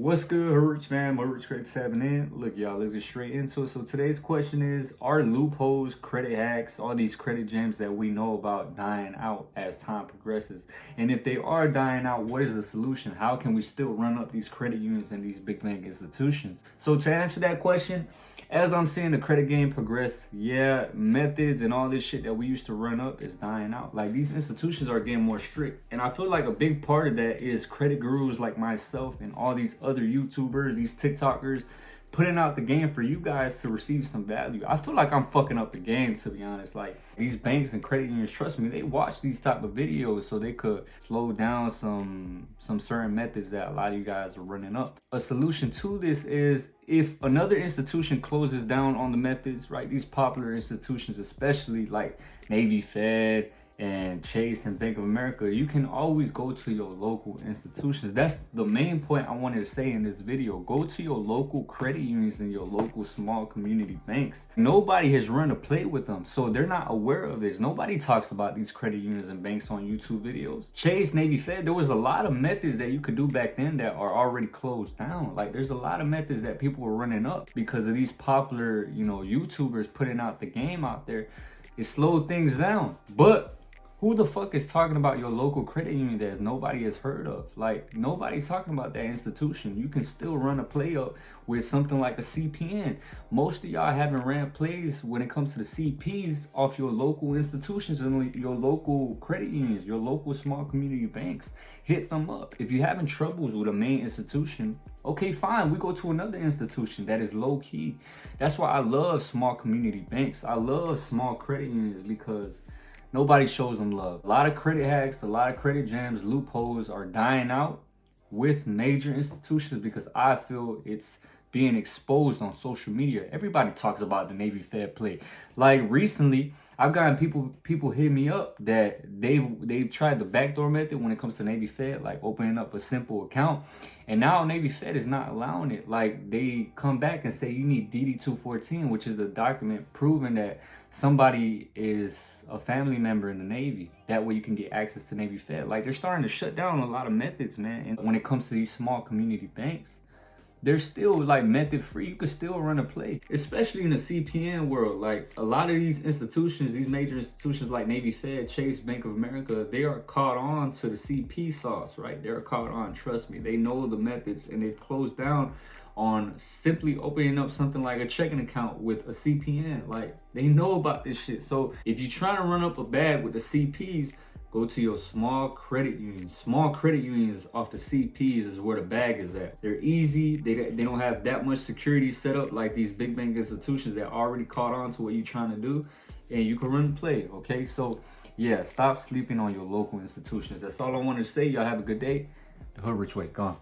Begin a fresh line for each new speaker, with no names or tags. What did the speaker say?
What's good, Hoodrich fam? Hoodrich Credit 7 in. Look, y'all, let's get straight into it. So today's question is, are loopholes, credit hacks, all these credit gems that we know about dying out as time progresses? And if they are dying out, what is the solution? How can we still run up these credit unions and these big bank institutions? So to answer that question, as I'm seeing the credit game progress, yeah, methods and all this shit that we used to run up is dying out. Like, these institutions are getting more strict. And I feel like a big part of that is credit gurus like myself and all these other YouTubers, these TikTokers, putting out the game for you guys to receive some value. I feel like I'm fucking up the game, to be honest. Like, these banks and credit unions, trust me, they watch these type of videos so they could slow down some certain methods that a lot of you guys are running up. A solution to this is, if another institution closes down on the methods, right, these popular institutions, especially like Navy Fed and Chase and Bank of America, you can always go to your local institutions. That's the main point I wanted to say in this video. Go to your local credit unions and your local small community banks. Nobody has run a play with them, so they're not aware of this. Nobody talks about these credit unions and banks on YouTube videos. Chase, Navy Fed, there was a lot of methods that you could do back then that are already closed down. Like, there's a lot of methods that people were running up because of these popular, YouTubers putting out the game out there. It slowed things down. But who the fuck is talking about your local credit union that nobody has heard of? Like, nobody's talking about that institution. You can still run a play up with something like a CPN. Most of y'all haven't ran plays when it comes to the CPs off your local institutions and your local credit unions, your local small community banks. Hit them up. If you're having troubles with a main institution, okay, fine, we go to another institution that is low key. That's why I love small community banks. I love small credit unions because nobody shows them love. A lot of credit hacks, a lot of credit jams, loopholes are dying out with major institutions because I feel it's being exposed on social media. Everybody talks about the Navy Fed play. Like, recently, I've gotten people hit me up that they've tried the backdoor method when it comes to Navy Fed, like opening up a simple account, and now Navy Fed is not allowing it. Like, they come back and say you need DD-214, which is the document proving that somebody is a family member in the Navy. That way you can get access to Navy Fed. Like, they're starting to shut down a lot of methods, man. And when it comes to these small community banks, they're still like method free. You can still run a play, especially in the CPN world. Like, a lot of these institutions, these major institutions like Navy Fed, Chase, Bank of America, they are caught on to the CP sauce, right? They're caught on, trust me. They know the methods, and they've closed down on simply opening up something like a checking account with a CPN. Like, they know about this shit. So if you're trying to run up a bag with the CPs, go to your small credit unions. Small credit unions off the CPs is where the bag is at. They're easy. They don't have that much security set up like these big bank institutions that already caught on to what you're trying to do. And you can run the play, okay? So, yeah, stop sleeping on your local institutions. That's all I wanted to say. Y'all have a good day. The Hoodrich way, gone.